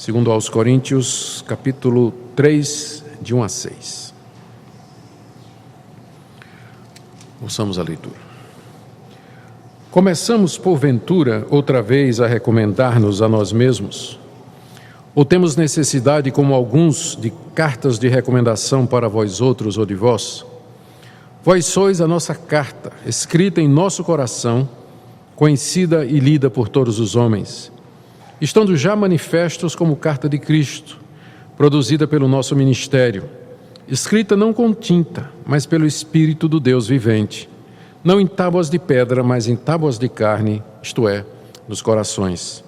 Segundo aos Coríntios, capítulo 3, de 1 a 6. Ouçamos a leitura. Começamos, porventura, outra vez a recomendar-nos a nós mesmos? Ou temos necessidade, como alguns, de cartas de recomendação para vós outros ou de vós? Vós sois a nossa carta, escrita em nosso coração, conhecida e lida por todos os homens, estando já manifestos como carta de Cristo, produzida pelo nosso ministério, escrita não com tinta, mas pelo Espírito do Deus vivente, não em tábuas de pedra, mas em tábuas de carne, isto é, nos corações.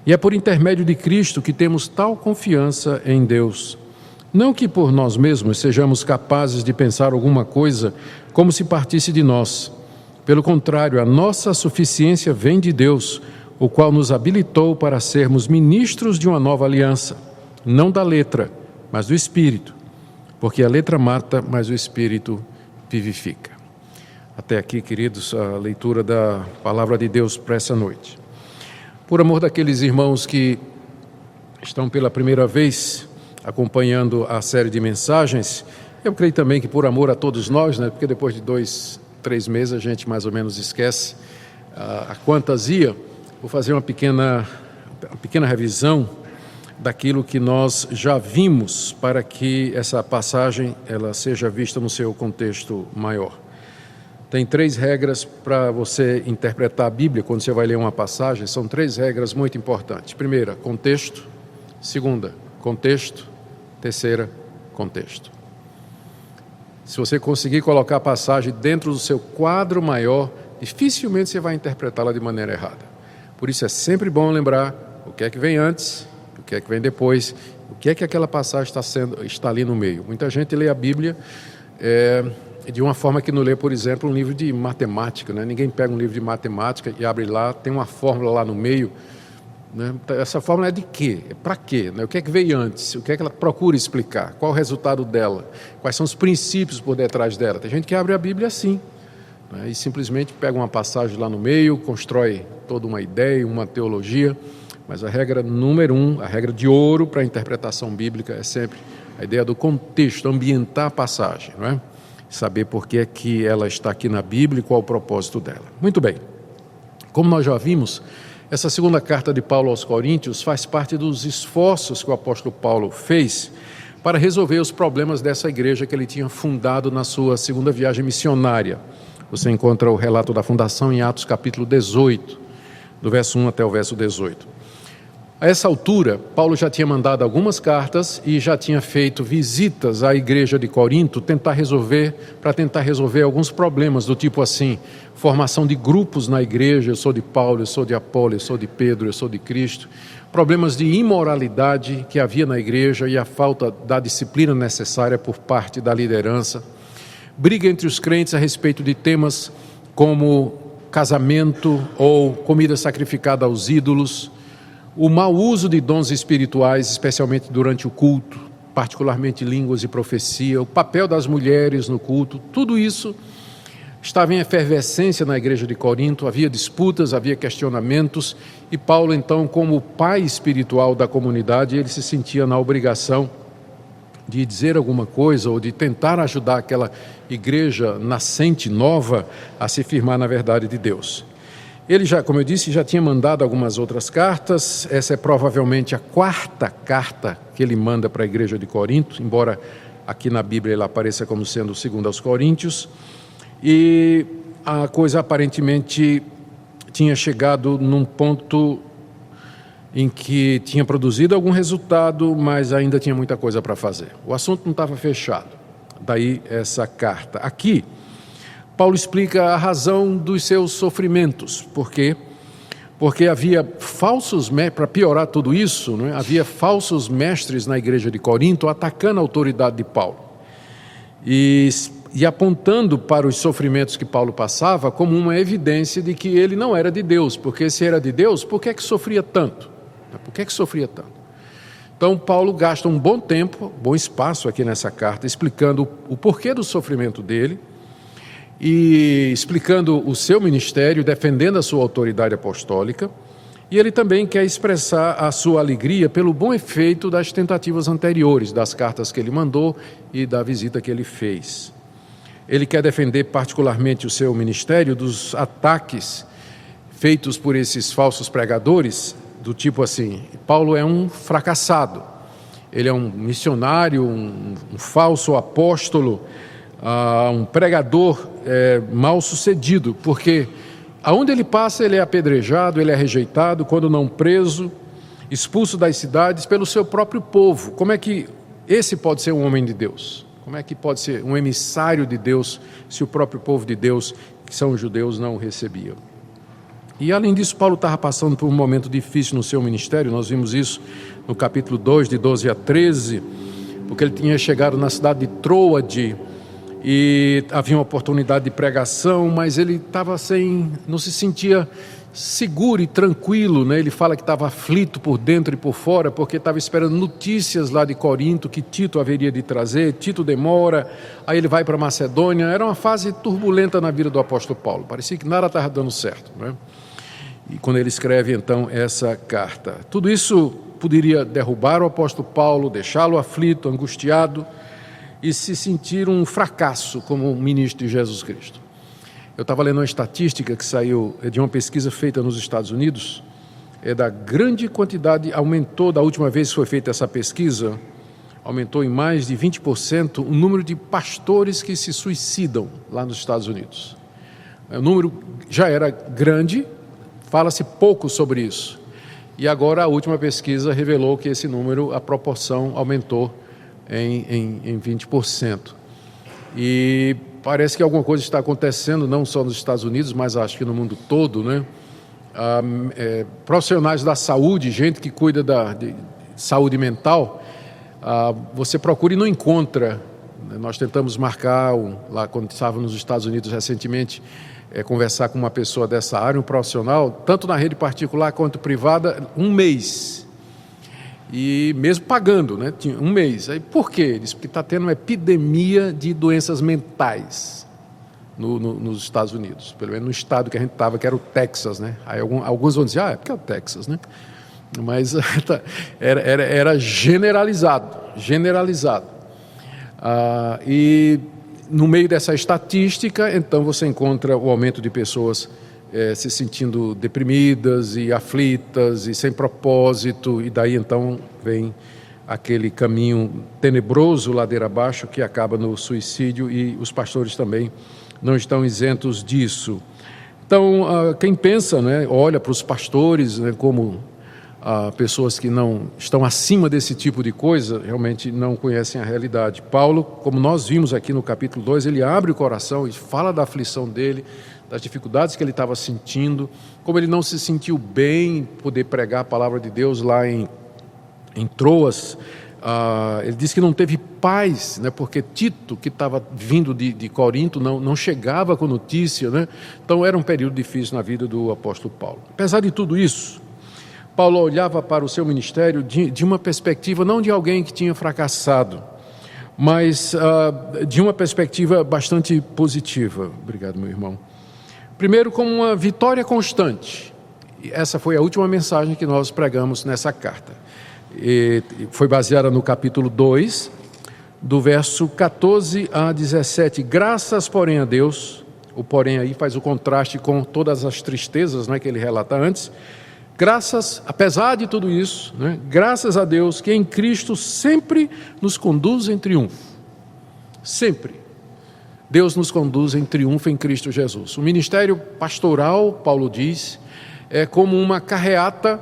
E é por intermédio de Cristo que temos tal confiança em Deus. Não que por nós mesmos sejamos capazes de pensar alguma coisa como se partisse de nós. Pelo contrário, a nossa suficiência vem de Deus, o qual nos habilitou para sermos ministros de uma nova aliança, não da letra, mas do Espírito, porque a letra mata, mas o Espírito vivifica. Até aqui, queridos, a leitura da Palavra de Deus para essa noite. Por amor daqueles irmãos que estão pela primeira vez acompanhando a série de mensagens, eu creio também que por amor a todos nós, né, porque depois de 2, 3 meses a gente mais ou menos esquece a quantas ia. Vou fazer uma pequena revisão daquilo que nós já vimos para que essa passagem ela seja vista no seu contexto maior. Tem 3 regras para você interpretar a Bíblia quando você vai ler uma passagem. São 3 regras muito importantes. Primeira, contexto. Segunda, contexto. Terceira, contexto. Se você conseguir colocar a passagem dentro do seu quadro maior, dificilmente você vai interpretá-la de maneira errada. Por isso é sempre bom lembrar o que é que vem antes, o que é que vem depois, o que é que aquela passagem está ali no meio. Muita gente lê a Bíblia de uma forma que não lê, por exemplo, um livro de matemática, né? Ninguém pega um livro de matemática e abre lá, tem uma fórmula lá no meio, né? Essa fórmula é de quê? É para quê? Né? O que é que veio antes? O que é que ela procura explicar? Qual o resultado dela? Quais são os princípios por detrás dela? Tem gente que abre a Bíblia assim, né? E simplesmente pega uma passagem lá no meio, constrói toda uma ideia, uma teologia, mas a regra número 1, a regra de ouro para a interpretação bíblica é sempre a ideia do contexto, ambientar a passagem, não é? Saber por que é que ela está aqui na Bíblia e qual o propósito dela. Muito bem, como nós já vimos, essa segunda carta de Paulo aos Coríntios faz parte dos esforços que o apóstolo Paulo fez para resolver os problemas dessa igreja que ele tinha fundado na sua segunda viagem missionária. Você encontra o relato da fundação em Atos capítulo 18, do verso 1 até o verso 18. A essa altura, Paulo já tinha mandado algumas cartas e já tinha feito visitas à igreja de Corinto para tentar resolver alguns problemas do tipo assim, formação de grupos na igreja, eu sou de Paulo, eu sou de Apolo, eu sou de Pedro, eu sou de Cristo, problemas de imoralidade que havia na igreja e a falta da disciplina necessária por parte da liderança, briga entre os crentes a respeito de temas como casamento ou comida sacrificada aos ídolos, o mau uso de dons espirituais, especialmente durante o culto, particularmente línguas e profecia, o papel das mulheres no culto, tudo isso estava em efervescência na igreja de Corinto, havia disputas, havia questionamentos, e Paulo então, como pai espiritual da comunidade, ele se sentia na obrigação de dizer alguma coisa ou de tentar ajudar aquela igreja nascente, nova, a se firmar na verdade de Deus. Ele já, como eu disse, já tinha mandado algumas outras cartas. Essa é provavelmente a 4ª carta que ele manda para a igreja de Corinto, embora aqui na Bíblia ele apareça como sendo o 2 aos Coríntios. E a coisa aparentemente tinha chegado num ponto em que tinha produzido algum resultado, mas ainda tinha muita coisa para fazer. O assunto não estava fechado, daí essa carta. Aqui, Paulo explica a razão dos seus sofrimentos. Por quê? Porque havia falsos, para piorar tudo isso, né, havia falsos mestres na igreja de Corinto atacando a autoridade de Paulo. E apontando para os sofrimentos que Paulo passava como uma evidência de que ele não era de Deus. Porque se era de Deus, por que é que sofria tanto? Por que é que sofria tanto? Então Paulo gasta um bom tempo, bom espaço aqui nessa carta, explicando o porquê do sofrimento dele, e explicando o seu ministério, defendendo a sua autoridade apostólica, E ele também quer expressar a sua alegria pelo bom efeito das tentativas anteriores, das cartas que ele mandou e da visita que ele fez. Ele quer defender particularmente o seu ministério dos ataques feitos por esses falsos pregadores, do tipo assim: Paulo é um fracassado, ele é um missionário, um falso apóstolo, um pregador mal sucedido, porque aonde ele passa ele é apedrejado, ele é rejeitado, quando não preso, expulso das cidades pelo seu próprio povo. Como é que esse pode ser um homem de Deus? Como é que pode ser um emissário de Deus se o próprio povo de Deus, que são os judeus, não o recebia? E além disso, Paulo estava passando por um momento difícil no seu ministério. Nós vimos isso no capítulo 2, de 12 a 13, porque ele tinha chegado na cidade de Troade e havia uma oportunidade de pregação, mas ele estava não se sentia seguro e tranquilo, né? Ele fala que estava aflito por dentro e por fora, porque estava esperando notícias lá de Corinto que Tito haveria de trazer. Tito demora, aí ele vai para Macedônia. Era uma fase turbulenta na vida do apóstolo Paulo, parecia que nada estava dando certo, né? E quando ele escreve então essa carta, tudo isso poderia derrubar o apóstolo Paulo, deixá-lo aflito, angustiado e se sentir um fracasso como ministro de Jesus Cristo. Eu estava lendo uma estatística que saiu de uma pesquisa feita nos Estados Unidos, da grande quantidade, aumentou da última vez que foi feita essa pesquisa, aumentou em mais de 20% o número de pastores que se suicidam lá nos Estados Unidos. O número já era grande, fala-se pouco sobre isso. E agora a última pesquisa revelou que esse número, a proporção aumentou em 20%. E parece que alguma coisa está acontecendo, não só nos Estados Unidos, mas acho que no mundo todo, né? Profissionais da saúde, gente que cuida de saúde mental, você procura e não encontra. Nós tentamos marcar, lá quando estava nos Estados Unidos recentemente, conversar com uma pessoa dessa área, um profissional, tanto na rede particular quanto privada, um mês. E mesmo pagando, né? Tinha um mês. Aí, por quê? Ele disse, porque está tendo uma epidemia de doenças mentais nos Estados Unidos, pelo menos no estado que a gente estava, que era o Texas, né? Aí alguns vão dizer, é porque é o Texas, né? Mas era generalizado. E no meio dessa estatística, então você encontra o aumento de pessoas se sentindo deprimidas e aflitas e sem propósito, e daí então vem aquele caminho tenebroso, ladeira abaixo, que acaba no suicídio, e os pastores também não estão isentos disso. Então, quem pensa, né, olha para os pastores, né, como pessoas que não estão acima desse tipo de coisa, realmente não conhecem a realidade. Paulo, como nós vimos aqui no capítulo 2, ele abre o coração e fala da aflição dele, das dificuldades que ele estava sentindo, como ele não se sentiu bem em poder pregar a palavra de Deus lá em Troas. Ele disse que não teve paz, né, porque Tito, que estava vindo de Corinto, não chegava com notícia, né? Então era um período difícil na vida do apóstolo Paulo. Apesar de tudo isso, Paulo olhava para o seu ministério de uma perspectiva não de alguém que tinha fracassado, mas de uma perspectiva bastante positiva. Obrigado, meu irmão. Primeiro, como uma vitória constante. E essa foi a última mensagem que nós pregamos nessa carta. E foi baseada no capítulo 2, do verso 14 a 17. Graças, porém, a Deus. O porém aí faz o contraste com todas as tristezas, né, que ele relata antes. Graças, apesar de tudo isso, né, graças a Deus que em Cristo sempre nos conduz em triunfo. Sempre. Deus nos conduz em triunfo em Cristo Jesus. O ministério pastoral, Paulo diz, é como uma carreata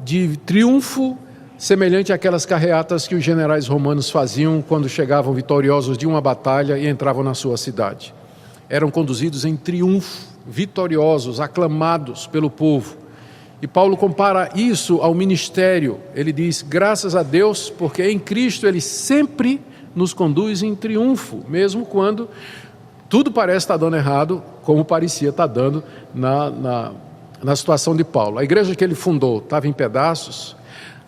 de triunfo, semelhante àquelas carreatas que os generais romanos faziam quando chegavam vitoriosos de uma batalha e entravam na sua cidade. Eram conduzidos em triunfo, vitoriosos, aclamados pelo povo. E Paulo compara isso ao ministério. Ele diz, graças a Deus, porque em Cristo Ele sempre nos conduz em triunfo, mesmo quando tudo parece estar dando errado, como parecia estar dando na situação de Paulo. A igreja que ele fundou estava em pedaços,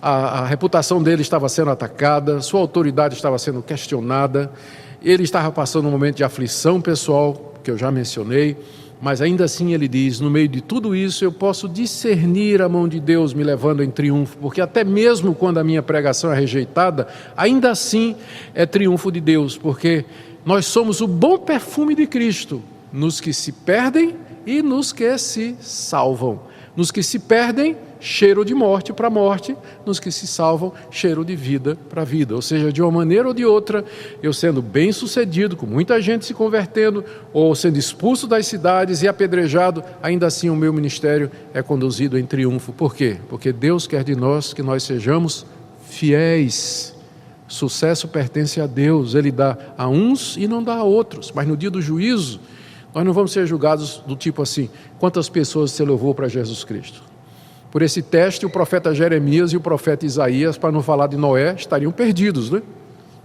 a reputação dele estava sendo atacada, sua autoridade estava sendo questionada, ele estava passando um momento de aflição pessoal, que eu já mencionei, Mas ainda assim ele diz, no meio de tudo isso eu posso discernir a mão de Deus me levando em triunfo, porque até mesmo quando a minha pregação é rejeitada, ainda assim é triunfo de Deus, porque nós somos o bom perfume de Cristo, nos que se perdem e nos que se salvam. Nos que se perdem, cheiro de morte para a morte, nos que se salvam, cheiro de vida para a vida. Ou seja, de uma maneira ou de outra, eu sendo bem sucedido, com muita gente se convertendo, ou sendo expulso das cidades e apedrejado, ainda assim o meu ministério é conduzido em triunfo. Por quê? Porque Deus quer de nós que nós sejamos fiéis. Sucesso pertence a Deus, Ele dá a uns e não dá a outros, mas no dia do juízo, nós não vamos ser julgados do tipo assim, quantas pessoas você levou para Jesus Cristo? Por esse teste, o profeta Jeremias e o profeta Isaías, para não falar de Noé, estariam perdidos, né?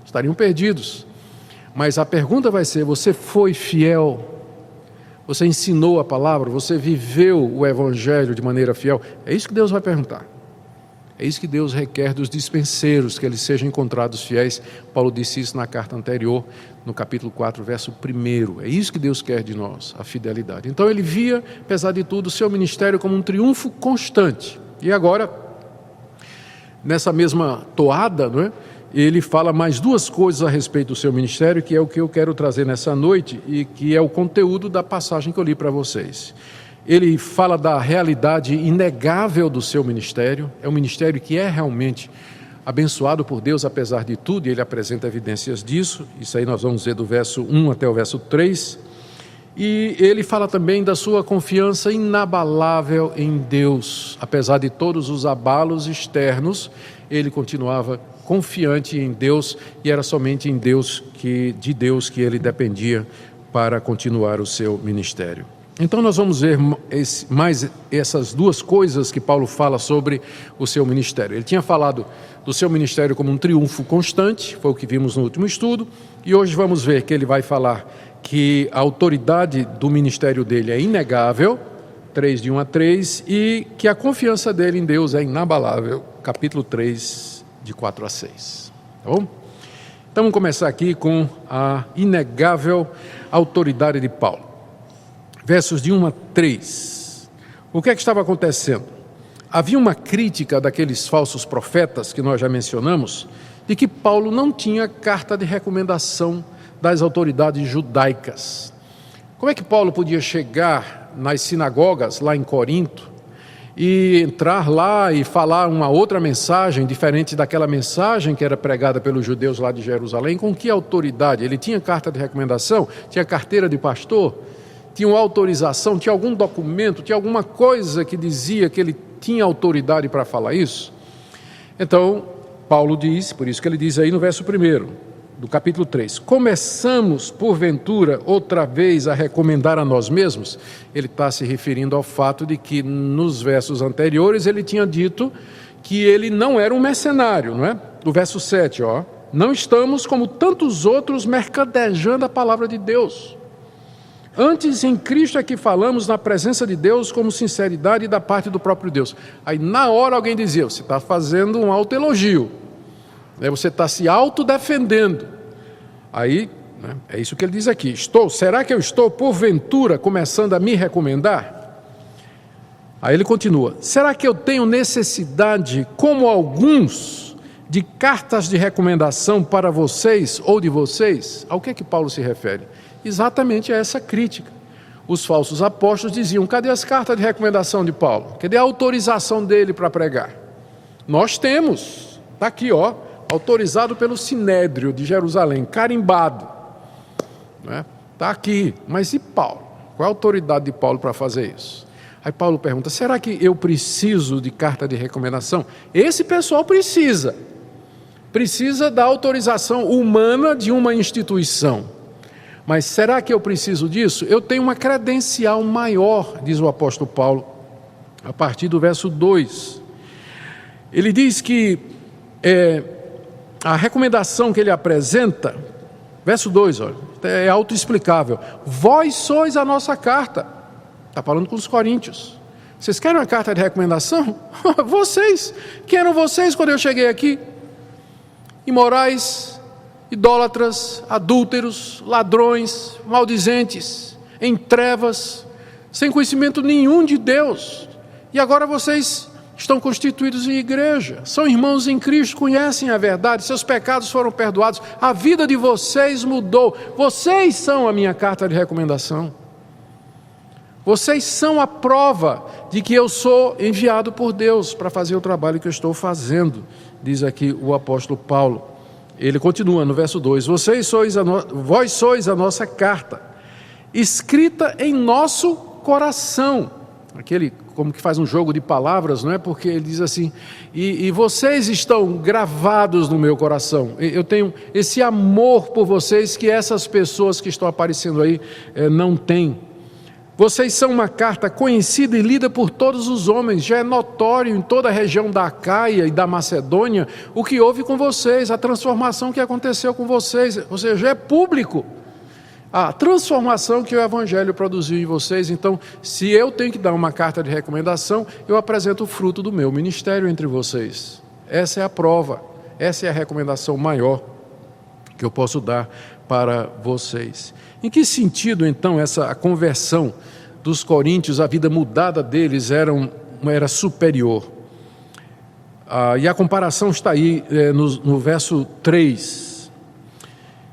Estariam perdidos. Mas a pergunta vai ser, você foi fiel? Você ensinou a palavra? Você viveu o evangelho de maneira fiel? É isso que Deus vai perguntar. É isso que Deus requer dos dispenseiros, que eles sejam encontrados fiéis. Paulo disse isso na carta anterior, no capítulo 4, verso 1. É isso que Deus quer de nós, a fidelidade. Então ele via, apesar de tudo, o seu ministério como um triunfo constante. E agora, nessa mesma toada, não é? Ele fala mais duas coisas a respeito do seu ministério, que é o que eu quero trazer nessa noite e que é o conteúdo da passagem que eu li para vocês. Ele fala da realidade inegável do seu ministério, é um ministério que é realmente abençoado por Deus apesar de tudo, e ele apresenta evidências disso, isso aí nós vamos ver do verso 1 até o verso 3, e ele fala também da sua confiança inabalável em Deus, apesar de todos os abalos externos, ele continuava confiante em Deus, e era somente em Deus de Deus que ele dependia para continuar o seu ministério. Então nós vamos ver mais essas duas coisas que Paulo fala sobre o seu ministério. Ele tinha falado do seu ministério como um triunfo constante, foi o que vimos no último estudo, e hoje vamos ver que ele vai falar que a autoridade do ministério dele é inegável, 3 de 1 a 3, e que a confiança dele em Deus é inabalável, capítulo 3, de 4 a 6. Tá bom? Então vamos começar aqui com a inegável autoridade de Paulo. Versos de 1 a 3. O que é que estava acontecendo? Havia uma crítica daqueles falsos profetas que nós já mencionamos, de que Paulo não tinha carta de recomendação das autoridades judaicas. Como é que Paulo podia chegar nas sinagogas lá em Corinto e entrar lá e falar uma outra mensagem, diferente daquela mensagem que era pregada pelos judeus lá de Jerusalém? Com que autoridade? Ele tinha carta de recomendação? Tinha carteira de pastor? Tinha uma autorização, tinha algum documento, tinha alguma coisa que dizia que ele tinha autoridade para falar isso? Então, Paulo diz, por isso que ele diz aí no verso 1 do capítulo 3, começamos, porventura, outra vez a recomendar a nós mesmos? Ele está se referindo ao fato de que nos versos anteriores ele tinha dito que ele não era um mercenário, não é? Do verso 7, não estamos como tantos outros mercadejando a palavra de Deus. Antes, em Cristo é que falamos na presença de Deus como sinceridade da parte do próprio Deus. Aí, na hora, alguém dizia, você está fazendo um autoelogio, você está se autodefendendo. Aí, é isso que ele diz aqui, será que eu estou, porventura, começando a me recomendar? Aí ele continua, será que eu tenho necessidade, como alguns, de cartas de recomendação para vocês ou de vocês? Ao que é que Paulo se refere? Exatamente a essa crítica. Os falsos apóstolos diziam, cadê as cartas de recomendação de Paulo? Cadê a autorização dele para pregar? Nós temos, está aqui, autorizado pelo Sinédrio de Jerusalém, carimbado. Está aqui, mas e Paulo? Qual é a autoridade de Paulo para fazer isso? Aí Paulo pergunta, será que eu preciso de carta de recomendação? Esse pessoal precisa da autorização humana de uma instituição. Mas será que eu preciso disso? Eu tenho uma credencial maior, diz o apóstolo Paulo, a partir do verso 2. Ele diz que a recomendação que ele apresenta, verso 2, é autoexplicável. Vós sois a nossa carta. Está falando com os coríntios. Vocês querem uma carta de recomendação? Vocês. Quem eram vocês quando eu cheguei aqui? Imorais, idólatras, adúlteros, ladrões, maldizentes, em trevas, sem conhecimento nenhum de Deus. E agora vocês estão constituídos em igreja, são irmãos em Cristo, conhecem a verdade, seus pecados foram perdoados, a vida de vocês mudou. Vocês são a minha carta de recomendação. Vocês são a prova de que eu sou enviado por Deus para fazer o trabalho que eu estou fazendo, diz aqui o apóstolo Paulo. Ele continua no verso 2: vós sois a nossa carta, escrita em nosso coração. Aquele como que faz um jogo de palavras, não é? Porque ele diz assim, e vocês estão gravados no meu coração. Eu tenho esse amor por vocês que essas pessoas que estão aparecendo aí não têm. Vocês são uma carta conhecida e lida por todos os homens. Já é notório em toda a região da Acaia e da Macedônia o que houve com vocês, a transformação que aconteceu com vocês, ou seja, já é público a transformação que o Evangelho produziu em vocês. Então, se eu tenho que dar uma carta de recomendação, eu apresento o fruto do meu ministério entre vocês. Essa é a prova, essa é a recomendação maior que eu posso dar para vocês. Em que sentido, então, essa conversão dos coríntios, a vida mudada deles era superior? E a comparação está aí no verso 3.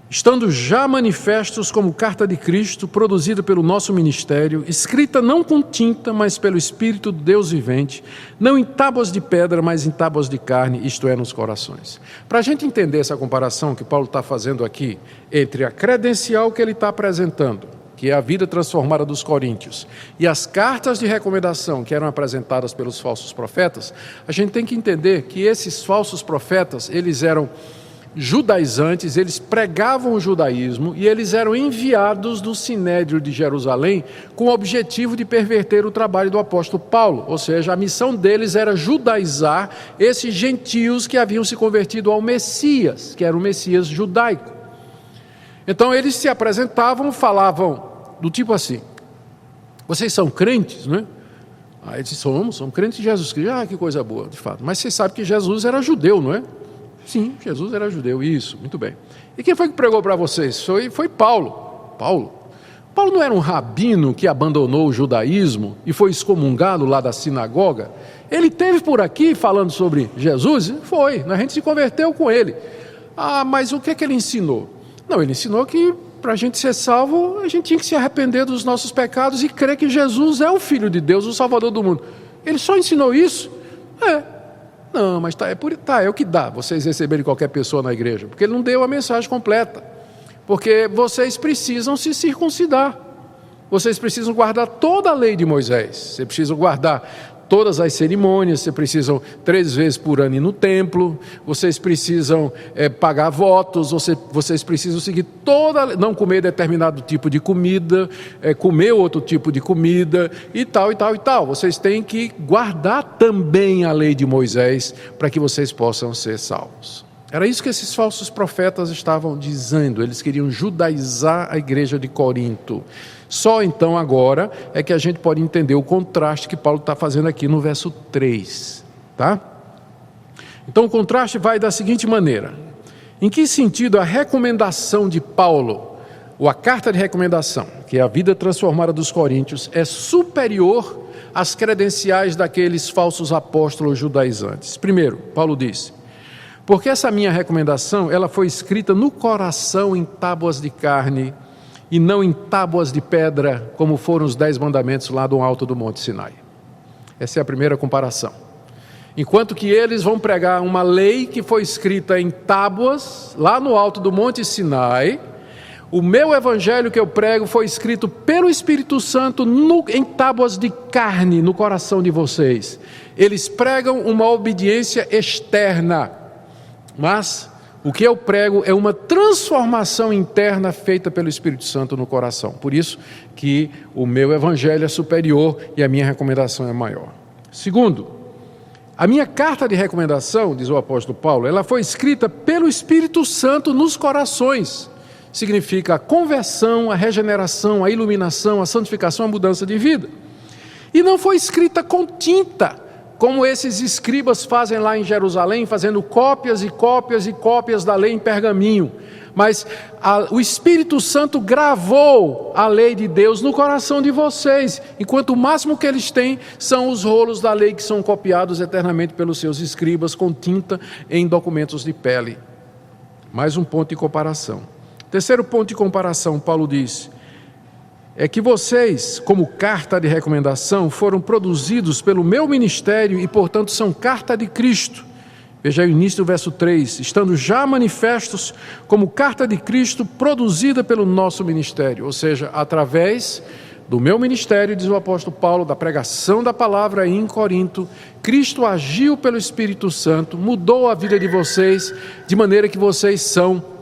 Estando já manifestos como carta de Cristo, produzida pelo nosso ministério, escrita não com tinta, mas pelo Espírito de Deus vivente, não em tábuas de pedra, mas em tábuas de carne, isto é, nos corações. Para a gente entender essa comparação que Paulo está fazendo aqui, entre a credencial que ele está apresentando, que é a vida transformada dos coríntios, e as cartas de recomendação que eram apresentadas pelos falsos profetas, a gente tem que entender que esses falsos profetas, eles eram judaizantes, eles pregavam o judaísmo e eles eram enviados do Sinédrio de Jerusalém com o objetivo de perverter o trabalho do apóstolo Paulo, ou seja, a missão deles era judaizar esses gentios que haviam se convertido ao Messias, que era o Messias judaico. Então eles se apresentavam, falavam do tipo assim: vocês são crentes, não é? Aí eles disseram, somos crentes de Jesus Cristo. Que coisa boa, de fato. Mas vocês sabem que Jesus era judeu, não é? Sim, Jesus era judeu, isso, muito bem. E quem foi que pregou para vocês? Foi Paulo. Paulo não era um rabino que abandonou o judaísmo e foi excomungado lá da sinagoga? Ele esteve por aqui falando sobre Jesus? Foi, a gente se converteu com ele. Mas o que é que ele ensinou? Não, ele ensinou que para a gente ser salvo, a gente tinha que se arrepender dos nossos pecados e crer que Jesus é o Filho de Deus, o Salvador do mundo. Ele só ensinou isso? Não, mas é o que dá vocês receberem qualquer pessoa na igreja, porque ele não deu a mensagem completa, porque vocês precisam se circuncidar, vocês precisam guardar toda a lei de Moisés, vocês precisam guardar todas as cerimônias, vocês precisam 3 vezes por ano ir no templo, vocês precisam pagar votos, vocês precisam seguir não comer determinado tipo de comida, comer outro tipo de comida e tal, e tal, e tal. Vocês têm que guardar também a lei de Moisés para que vocês possam ser salvos. Era isso que esses falsos profetas estavam dizendo, eles queriam judaizar a igreja de Corinto. Só então agora é que a gente pode entender o contraste que Paulo está fazendo aqui no verso 3, tá? Então o contraste vai da seguinte maneira: em que sentido a recomendação de Paulo, ou a carta de recomendação, que é a vida transformada dos coríntios, é superior às credenciais daqueles falsos apóstolos judaizantes? Primeiro, Paulo diz: porque essa minha recomendação, ela foi escrita no coração em tábuas de carne, e não em tábuas de pedra, como foram os 10 mandamentos lá do alto do Monte Sinai. Essa é a primeira comparação. Enquanto que eles vão pregar uma lei que foi escrita em tábuas, lá no alto do Monte Sinai, o meu evangelho que eu prego foi escrito pelo Espírito Santo em tábuas de carne no coração de vocês. Eles pregam uma obediência externa, mas o que eu prego é uma transformação interna feita pelo Espírito Santo no coração. Por isso que o meu evangelho é superior e a minha recomendação é maior. Segundo, a minha carta de recomendação, diz o apóstolo Paulo, ela foi escrita pelo Espírito Santo nos corações. Significa a conversão, a regeneração, a iluminação, a santificação, a mudança de vida. E não foi escrita com tinta, como esses escribas fazem lá em Jerusalém, fazendo cópias e cópias e cópias da lei em pergaminho. Mas o Espírito Santo gravou a lei de Deus no coração de vocês, enquanto o máximo que eles têm são os rolos da lei que são copiados eternamente pelos seus escribas com tinta em documentos de pele. Mais um ponto de comparação. Terceiro ponto de comparação, Paulo diz, é que vocês, como carta de recomendação, foram produzidos pelo meu ministério e, portanto, são carta de Cristo. Veja aí o início do verso 3, estando já manifestos como carta de Cristo produzida pelo nosso ministério, ou seja, através do meu ministério, diz o apóstolo Paulo, da pregação da palavra em Corinto, Cristo agiu pelo Espírito Santo, mudou a vida de vocês, de maneira que vocês são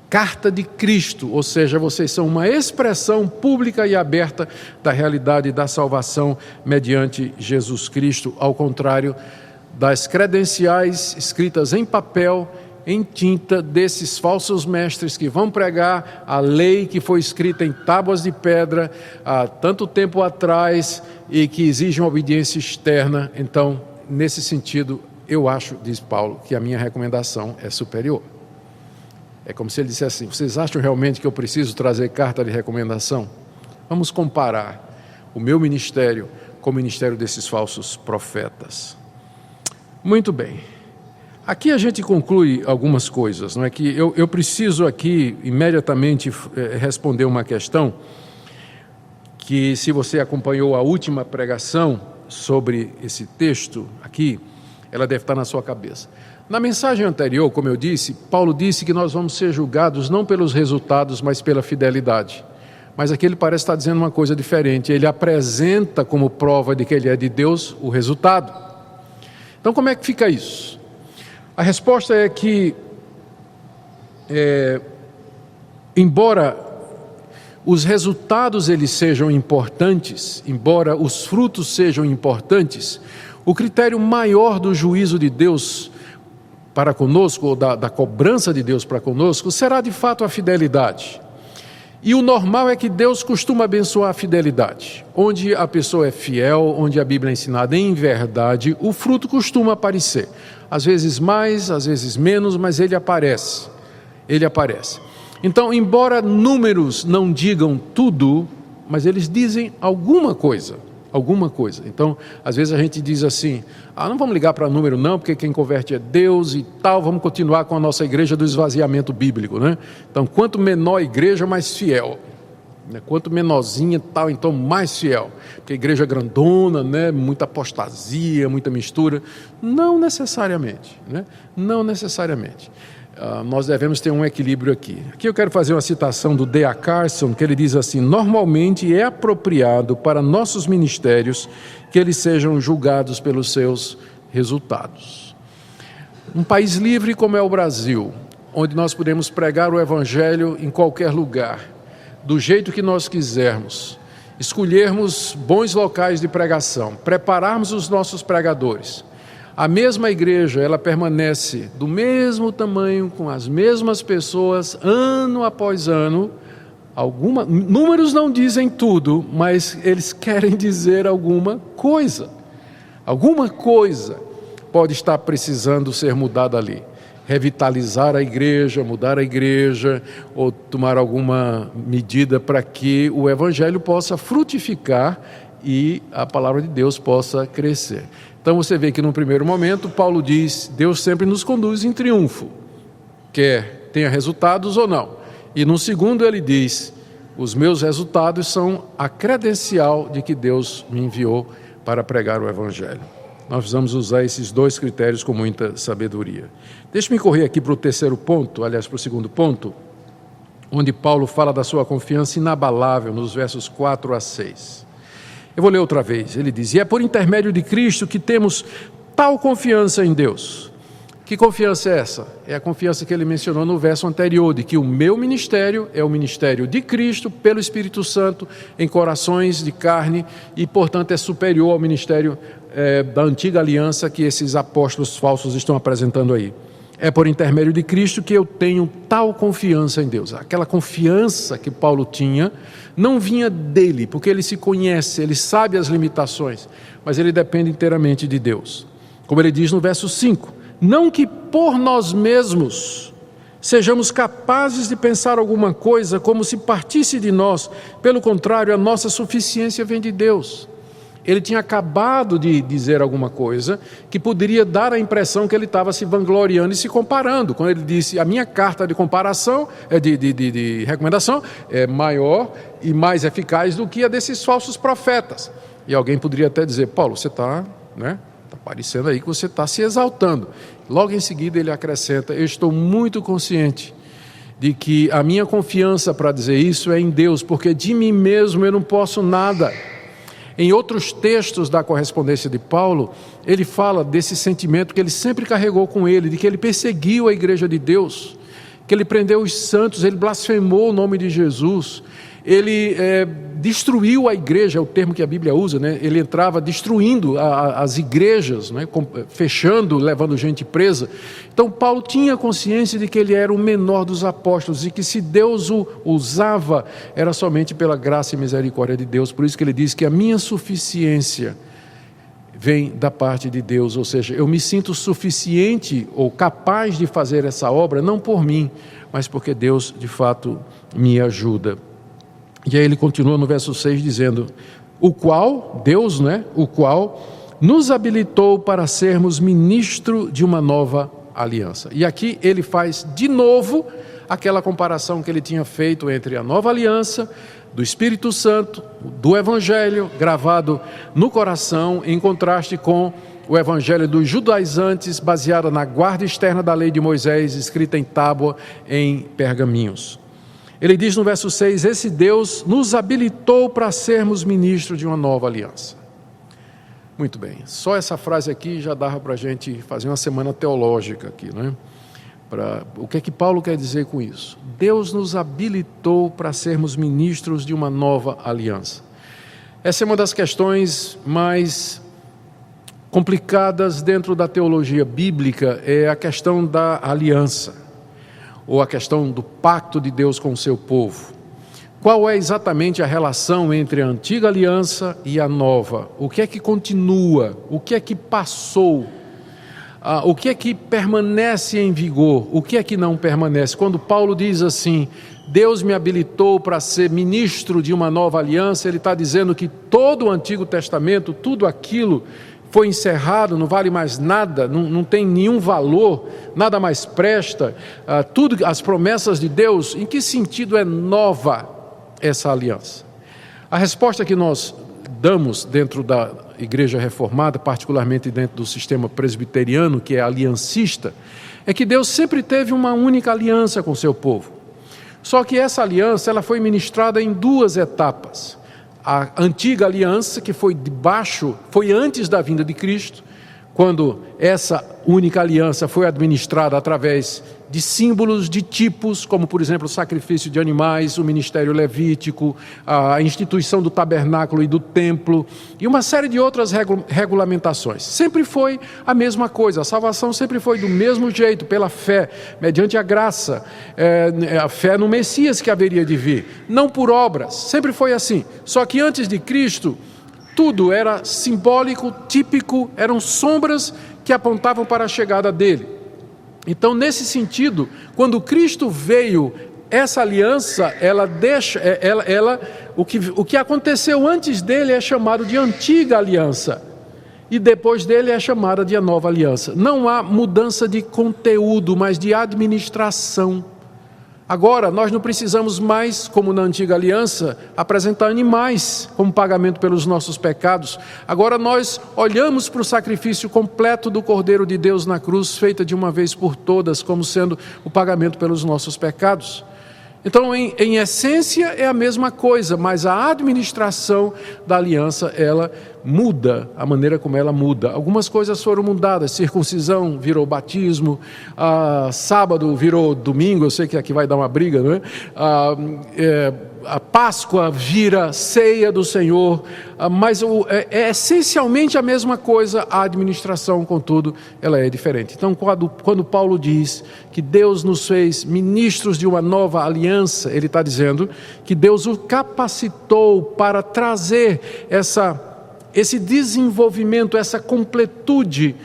carta de Cristo, ou seja, vocês são uma expressão pública e aberta da realidade da salvação mediante Jesus Cristo, ao contrário das credenciais escritas em papel, em tinta, desses falsos mestres que vão pregar a lei que foi escrita em tábuas de pedra há tanto tempo atrás e que exigem obediência externa. Então, nesse sentido, eu acho, diz Paulo, que a minha recomendação é superior. É como se ele dissesse assim, vocês acham realmente que eu preciso trazer carta de recomendação? Vamos comparar o meu ministério com o ministério desses falsos profetas. Muito bem, aqui a gente conclui algumas coisas, não é que eu preciso aqui imediatamente responder uma questão que, se você acompanhou a última pregação sobre esse texto aqui, ela deve estar na sua cabeça. Na mensagem anterior, como eu disse, Paulo disse que nós vamos ser julgados não pelos resultados, mas pela fidelidade. Mas aqui ele parece estar dizendo uma coisa diferente, ele apresenta como prova de que ele é de Deus o resultado. Então, como é que fica isso? A resposta é que, embora os resultados eles sejam importantes, embora os frutos sejam importantes, o critério maior do juízo de Deus para conosco, ou da cobrança de Deus para conosco, será de fato a fidelidade. E o normal é que Deus costuma abençoar a fidelidade. Onde a pessoa é fiel, onde a Bíblia é ensinada em verdade, o fruto costuma aparecer. Às vezes mais, às vezes menos, mas ele aparece. Ele aparece. Então, embora números não digam tudo, mas eles dizem alguma coisa. Alguma coisa. Então, às vezes a gente diz assim, não vamos ligar para número não, porque quem converte é Deus e tal, vamos continuar com a nossa igreja do esvaziamento bíblico, né? Então, quanto menor a igreja, mais fiel. Quanto menorzinha tal, então mais fiel. Porque a igreja grandona, né? Muita apostasia, muita mistura. Não necessariamente, né? Não necessariamente. Nós devemos ter um equilíbrio aqui. Aqui eu quero fazer uma citação do D.A. Carson, que ele diz assim, normalmente é apropriado para nossos ministérios que eles sejam julgados pelos seus resultados. Um país livre como é o Brasil, onde nós podemos pregar o Evangelho em qualquer lugar, do jeito que nós quisermos, escolhermos bons locais de pregação, prepararmos os nossos pregadores. A mesma igreja, ela permanece do mesmo tamanho, com as mesmas pessoas, ano após ano. Números não dizem tudo, mas eles querem dizer alguma coisa. Alguma coisa pode estar precisando ser mudada ali. Revitalizar a igreja, mudar a igreja, ou tomar alguma medida para que o Evangelho possa frutificar e a palavra de Deus possa crescer. Então você vê que no primeiro momento Paulo diz, Deus sempre nos conduz em triunfo, quer tenha resultados ou não. E no segundo ele diz, os meus resultados são a credencial de que Deus me enviou para pregar o Evangelho. Nós precisamos usar esses dois critérios com muita sabedoria. Deixe-me correr aqui para o terceiro ponto, aliás para o segundo ponto, onde Paulo fala da sua confiança inabalável nos versos 4 a 6. Eu vou ler outra vez, ele diz, e é por intermédio de Cristo que temos tal confiança em Deus. Que confiança é essa? É a confiança que ele mencionou no verso anterior, de que o meu ministério é o ministério de Cristo, pelo Espírito Santo, em corações de carne, e portanto é superior ao ministério da antiga aliança que esses apóstolos falsos estão apresentando aí. É por intermédio de Cristo que eu tenho tal confiança em Deus. Aquela confiança que Paulo tinha não vinha dele, porque ele se conhece, ele sabe as limitações, mas ele depende inteiramente de Deus. Como ele diz no verso 5, não que por nós mesmos sejamos capazes de pensar alguma coisa como se partisse de nós, pelo contrário, a nossa suficiência vem de Deus. Ele tinha acabado de dizer alguma coisa que poderia dar a impressão que ele estava se vangloriando e se comparando. Quando ele disse, a minha carta de comparação, de recomendação, é maior e mais eficaz do que a desses falsos profetas. E alguém poderia até dizer, Paulo, você está parecendo aí que você está se exaltando. Logo em seguida ele acrescenta, eu estou muito consciente de que a minha confiança para dizer isso é em Deus, porque de mim mesmo eu não posso nada. Em outros textos da correspondência de Paulo, ele fala desse sentimento que ele sempre carregou com ele, de que ele perseguiu a igreja de Deus, que ele prendeu os santos, ele blasfemou o nome de Jesus, ele destruiu a igreja, é o termo que a Bíblia usa, né? Ele entrava destruindo as igrejas, né? Fechando, levando gente presa. Então Paulo tinha consciência de que ele era o menor dos apóstolos e que se Deus o usava, era somente pela graça e misericórdia de Deus. Por isso que ele diz que a minha suficiência vem da parte de Deus, ou seja, eu me sinto suficiente ou capaz de fazer essa obra, não por mim, mas porque Deus de fato me ajuda. E aí ele continua no verso 6 dizendo, o qual, Deus, né? O qual nos habilitou para sermos ministro de uma nova aliança. E aqui ele faz de novo aquela comparação que ele tinha feito entre a nova aliança, do Espírito Santo, do Evangelho, gravado no coração, em contraste com o Evangelho dos judaizantes, baseado na guarda externa da lei de Moisés, escrita em tábua, em pergaminhos. Ele diz no verso 6, esse Deus nos habilitou para sermos ministros de uma nova aliança. Muito bem, só essa frase aqui já dava para a gente fazer uma semana teológica aqui, né? O que é que Paulo quer dizer com isso? Deus nos habilitou para sermos ministros de uma nova aliança. Essa é uma das questões mais complicadas dentro da teologia bíblica, é a questão da aliança, ou a questão do pacto de Deus com o seu povo. Qual é exatamente a relação entre a antiga aliança e a nova? O que é que continua? O que é que passou? O que é que permanece em vigor? O que é que não permanece? Quando Paulo diz assim, Deus me habilitou para ser ministro de uma nova aliança, ele está dizendo que todo o Antigo Testamento, tudo aquilo foi encerrado, não vale mais nada, não tem nenhum valor, nada mais presta, tudo, as promessas de Deus, em que sentido é nova essa aliança? A resposta que nós damos dentro da Igreja Reformada, particularmente dentro do sistema presbiteriano, que é aliancista, é que Deus sempre teve uma única aliança com o seu povo. Só que essa aliança ela foi ministrada em duas etapas. A antiga aliança, que foi antes da vinda de Cristo, quando essa única aliança foi administrada através de símbolos, de tipos, como por exemplo o sacrifício de animais, o ministério levítico, a instituição do tabernáculo e do templo, e uma série de outras regulamentações. Sempre foi a mesma coisa, a salvação sempre foi do mesmo jeito, pela fé, mediante a graça, a fé no Messias que haveria de vir, não por obras, sempre foi assim. Só que antes de Cristo, tudo era simbólico, típico, eram sombras que apontavam para a chegada dele. Então, nesse sentido, quando Cristo veio, essa aliança, o que aconteceu antes dele é chamado de antiga aliança, e depois dele é chamada de a nova aliança. Não há mudança de conteúdo, mas de administração. Agora, nós não precisamos mais, como na antiga aliança, apresentar animais como pagamento pelos nossos pecados. Agora nós olhamos para o sacrifício completo do Cordeiro de Deus na cruz, feita de uma vez por todas, como sendo o pagamento pelos nossos pecados. Então, em essência, é a mesma coisa, mas a administração da aliança, ela muda, a maneira como ela muda. Algumas coisas foram mudadas, circuncisão virou batismo, sábado virou domingo, eu sei que aqui vai dar uma briga, não é? a Páscoa vira ceia do Senhor, mas é essencialmente a mesma coisa. A administração, contudo, ela é diferente. Então, quando Paulo diz que Deus nos fez ministros de uma nova aliança, ele está dizendo que Deus o capacitou para trazer esse desenvolvimento, essa completude,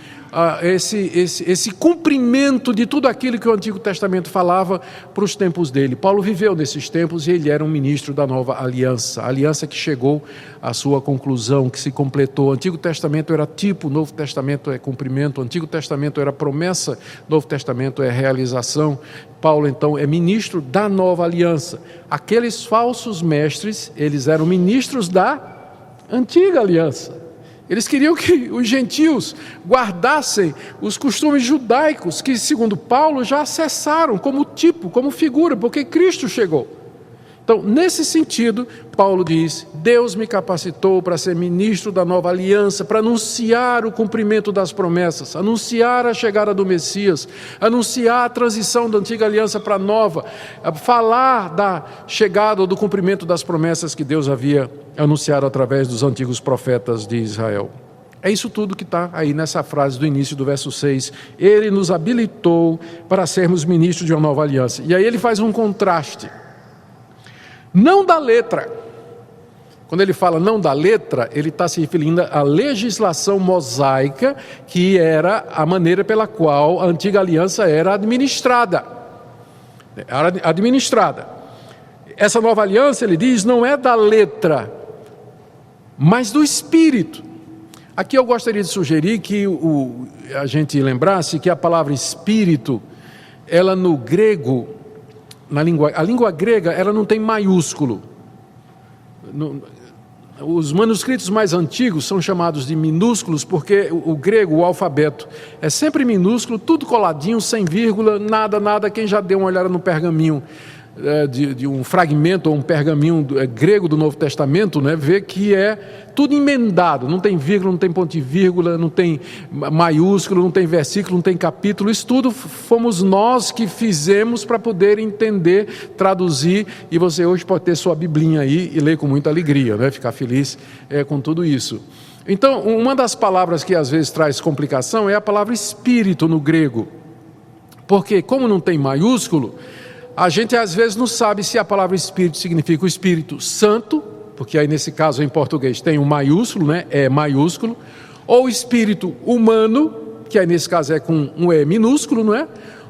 esse cumprimento de tudo aquilo que o Antigo Testamento falava para os tempos dele. Paulo viveu nesses tempos e ele era um ministro da nova aliança, a aliança que chegou à sua conclusão, que se completou. O Antigo Testamento era tipo, o Novo Testamento é cumprimento. O Antigo Testamento era promessa, o Novo Testamento é realização. Paulo então é ministro da nova aliança. Aqueles falsos mestres, eles eram ministros da antiga aliança. Eles queriam que os gentios guardassem os costumes judaicos que, segundo Paulo, já cessaram como tipo, como figura, porque Cristo chegou. Então, nesse sentido, Paulo diz: Deus me capacitou para ser ministro da nova aliança, para anunciar o cumprimento das promessas, anunciar a chegada do Messias, anunciar a transição da antiga aliança para a nova, falar da chegada ou do cumprimento das promessas que Deus havia anunciado através dos antigos profetas de Israel. É isso tudo que está aí nessa frase do início do verso 6. Ele nos habilitou para sermos ministros de uma nova aliança. E aí ele faz um contraste. Não da letra. Quando ele fala não da letra, ele está se referindo à legislação mosaica, que era a maneira pela qual a antiga aliança era administrada. Essa nova aliança, ele diz, não é da letra, mas do Espírito. Aqui eu gostaria de sugerir que a gente lembrasse que a palavra Espírito, ela no grego, a língua grega, ela não tem maiúsculo. Os manuscritos mais antigos são chamados de minúsculos porque o grego, o alfabeto, é sempre minúsculo, tudo coladinho, sem vírgula, nada. Quem já deu uma olhada no pergaminho de um fragmento ou um pergaminho grego do Novo Testamento, né, vê que é tudo emendado, não tem vírgula, não tem ponto de vírgula, não tem maiúsculo, não tem versículo, não tem capítulo. Isso tudo fomos nós que fizemos para poder entender, traduzir, e você hoje pode ter sua biblinha aí e ler com muita alegria, né, ficar feliz com tudo isso. Então, uma das palavras que às vezes traz complicação é a palavra espírito no grego, porque como não tem maiúsculo, a gente às vezes não sabe se a palavra Espírito significa o Espírito Santo, porque aí nesse caso em português tem um maiúsculo, né? É maiúsculo, ou Espírito humano, que aí nesse caso é com um E minúsculo, não é?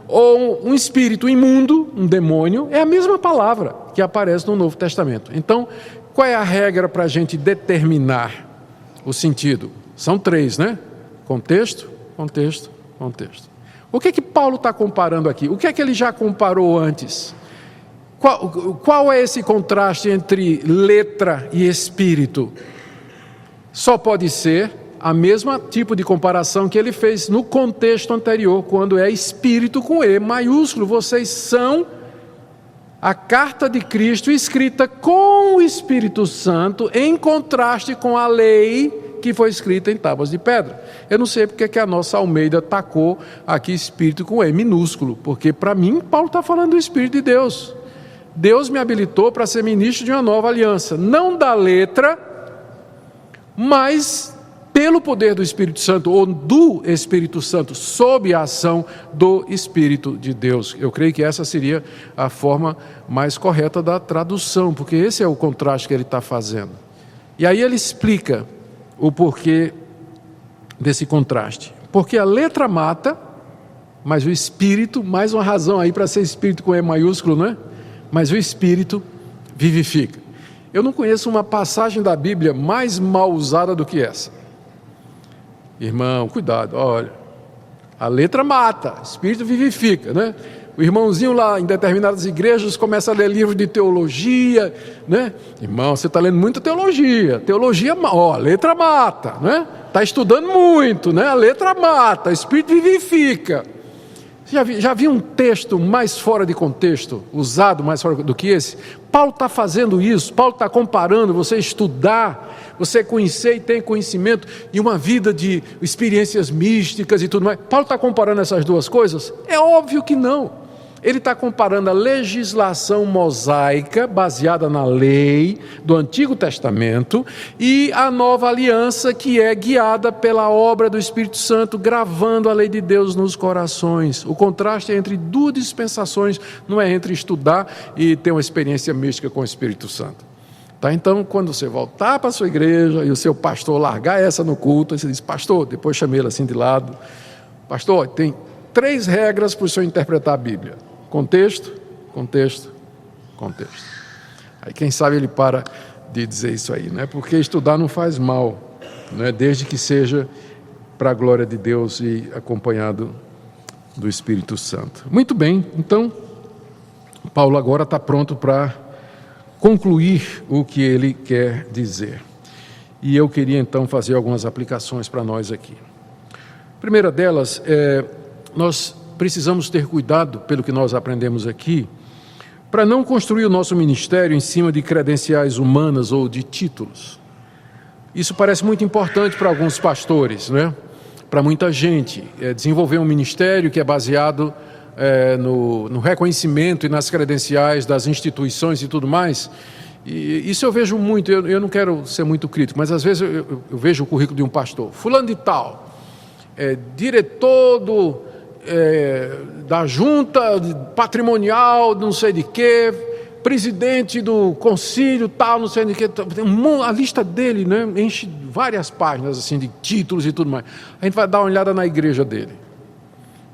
Ou um espírito imundo, um demônio, é a mesma palavra que aparece no Novo Testamento. Então, qual é a regra para a gente determinar o sentido? São três, né? Contexto. O que é que Paulo está comparando aqui? O que é que ele já comparou antes? Qual é esse contraste entre letra e espírito? Só pode ser a mesma tipo de comparação que ele fez no contexto anterior, quando é espírito com E maiúsculo. Vocês são a carta de Cristo escrita com o Espírito Santo, em contraste com a lei que foi escrita em tábuas de pedra. Eu não sei porque que a nossa Almeida tacou aqui espírito com E minúsculo, porque para mim Paulo está falando do Espírito de Deus. Deus me habilitou para ser ministro de uma nova aliança, não da letra, mas pelo poder do Espírito Santo, ou do Espírito Santo, sob a ação do Espírito de Deus. Eu creio que essa seria a forma mais correta da tradução, porque esse é o contraste que ele está fazendo. E aí ele explica o porquê desse contraste. Porque a letra mata, mas o Espírito, mais uma razão aí para ser Espírito com E maiúsculo, não é? Mas o Espírito vivifica. Eu não conheço uma passagem da Bíblia mais mal usada do que essa. Irmão, cuidado, olha, a letra mata, o Espírito vivifica, né? O irmãozinho lá em determinadas igrejas começa a ler livros de teologia, né? Irmão, você está lendo muita teologia, a letra mata, né? Está estudando muito, né? A letra mata, o Espírito vivifica. Já viu um texto mais fora de contexto, usado mais fora do que esse? Paulo está fazendo isso, Paulo está comparando você estudar, você conhecer e ter conhecimento e uma vida de experiências místicas e tudo mais. Paulo está comparando essas duas coisas? É óbvio que não. ele está comparando a legislação mosaica, baseada na lei do Antigo Testamento, e a nova aliança, que é guiada pela obra do Espírito Santo, gravando a lei de Deus nos corações. O contraste é entre duas dispensações, não é entre estudar e ter uma experiência mística com o Espírito Santo. Tá? Então, quando você voltar para a sua igreja e o seu pastor largar essa no culto, aí você diz: pastor, depois chamei ele assim de lado: pastor, tem 3 regras para o senhor interpretar a Bíblia: contexto, contexto, contexto. Aí quem sabe ele para de dizer isso aí, né? Porque estudar não faz mal, né? Desde que seja para a glória de Deus e acompanhado do Espírito Santo. Muito bem, então Paulo agora está pronto para concluir o que ele quer dizer. E eu queria então fazer algumas aplicações para nós aqui. A primeira delas é: nós precisamos ter cuidado, pelo que nós aprendemos aqui, para não construir o nosso ministério em cima de credenciais humanas ou de títulos. Isso parece muito importante para alguns pastores, né? Para muita gente, desenvolver um ministério que é baseado no reconhecimento e nas credenciais das instituições e tudo mais. E isso eu vejo muito. Eu não quero ser muito crítico, mas às vezes eu vejo o currículo de um pastor: fulano de tal, diretor da junta patrimonial, não sei de quê, presidente do concílio, tal, não sei de quê. A lista dele, né, enche várias páginas assim, de títulos e tudo mais. A gente vai dar uma olhada na igreja dele.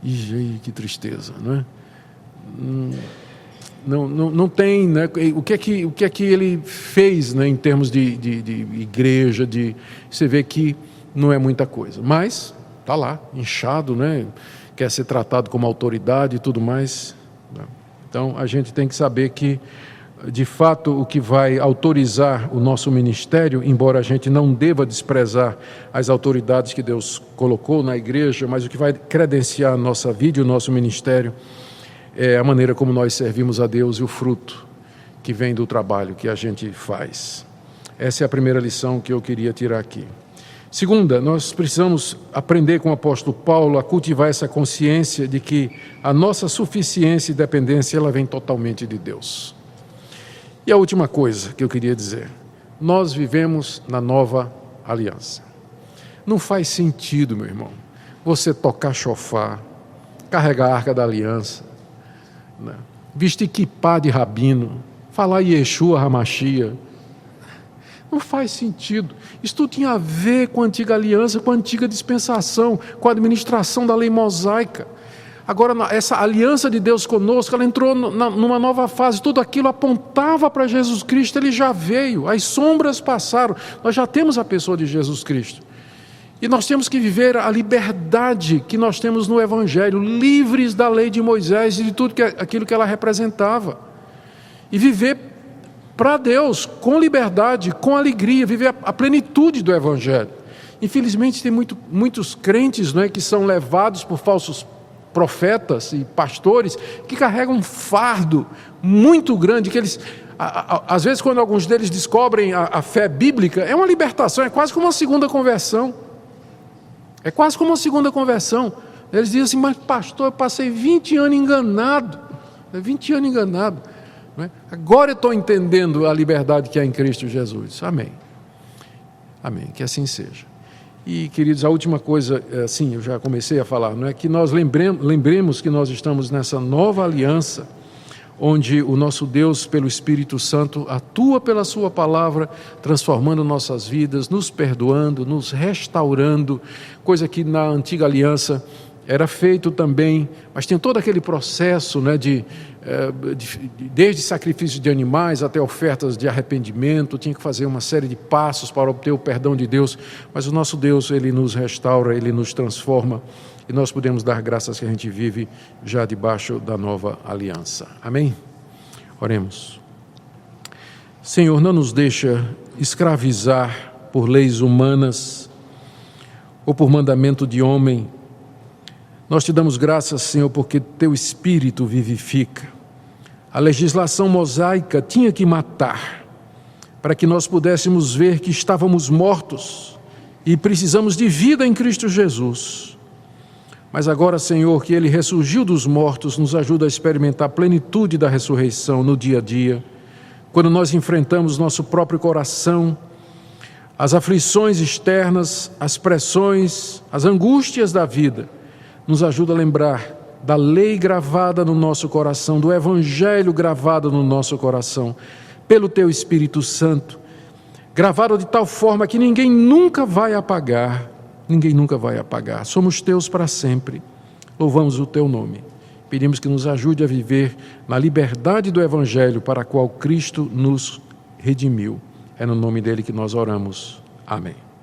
E que tristeza, não é? Não tem, né? O que é que ele fez, né, em termos de igreja, você vê que não é muita coisa, mas está lá, inchado, né? Quer ser tratado como autoridade e tudo mais. Então a gente tem que saber que, de fato, o que vai autorizar o nosso ministério, embora a gente não deva desprezar as autoridades que Deus colocou na igreja, mas o que vai credenciar a nossa vida e o nosso ministério é a maneira como nós servimos a Deus e o fruto que vem do trabalho que a gente faz. Essa é a primeira lição que eu queria tirar aqui. Segunda, nós precisamos aprender com o apóstolo Paulo a cultivar essa consciência de que a nossa suficiência e dependência, ela vem totalmente de Deus. E a última coisa que eu queria dizer: nós vivemos na nova aliança. Não faz sentido, meu irmão, você tocar chofar, carregar a arca da aliança, né, vestir quipá de rabino, falar Yeshua Hamashia. Não faz sentido. Isso tudo tinha a ver com a antiga aliança, com a antiga dispensação, com a administração da lei mosaica. Agora, essa aliança de Deus conosco, ela entrou numa nova fase. Tudo aquilo apontava para Jesus Cristo. Ele já veio, as sombras passaram. Nós já temos a pessoa de Jesus Cristo. E nós temos que viver a liberdade que nós temos no Evangelho, livres da lei de Moisés e de tudo aquilo que ela representava. E viver para Deus, com liberdade, com alegria, viver a plenitude do Evangelho. Infelizmente tem muitos crentes, não é, que são levados por falsos profetas e pastores, que carregam um fardo muito grande, que eles, às vezes quando alguns deles descobrem a fé bíblica, é uma libertação, é quase como uma segunda conversão. É quase como uma segunda conversão. Eles dizem assim: mas pastor, eu passei 20 anos enganado, 20 anos enganado. Agora eu estou entendendo a liberdade que há em Cristo Jesus. Amém. Amém, que assim seja. E, queridos, a última coisa, assim, eu já comecei a falar, não é, que nós lembremos que nós estamos nessa nova aliança, onde o nosso Deus, pelo Espírito Santo, atua pela sua palavra, transformando nossas vidas, nos perdoando, nos restaurando, coisa que na antiga aliança era feito também, mas tem todo aquele processo, né, desde sacrifício de animais até ofertas de arrependimento, tinha que fazer uma série de passos para obter o perdão de Deus, mas o nosso Deus, Ele nos restaura, Ele nos transforma, e nós podemos dar graças que a gente vive já debaixo da nova aliança. Amém? Oremos. Senhor, não nos deixa escravizar por leis humanas ou por mandamento de homem. Nós te damos graças, Senhor, porque Teu Espírito vivifica. A legislação mosaica tinha que matar, para que nós pudéssemos ver que estávamos mortos e precisamos de vida em Cristo Jesus. Mas agora, Senhor, que Ele ressurgiu dos mortos, nos ajuda a experimentar a plenitude da ressurreição no dia a dia, quando nós enfrentamos nosso próprio coração, as aflições externas, as pressões, as angústias da vida, nos ajuda a lembrar da lei gravada no nosso coração, do Evangelho gravado no nosso coração, pelo Teu Espírito Santo, gravado de tal forma que ninguém nunca vai apagar, somos Teus para sempre. Louvamos o Teu nome. Pedimos que nos ajude a viver na liberdade do Evangelho para a qual Cristo nos redimiu. É no nome dele que nós oramos. Amém.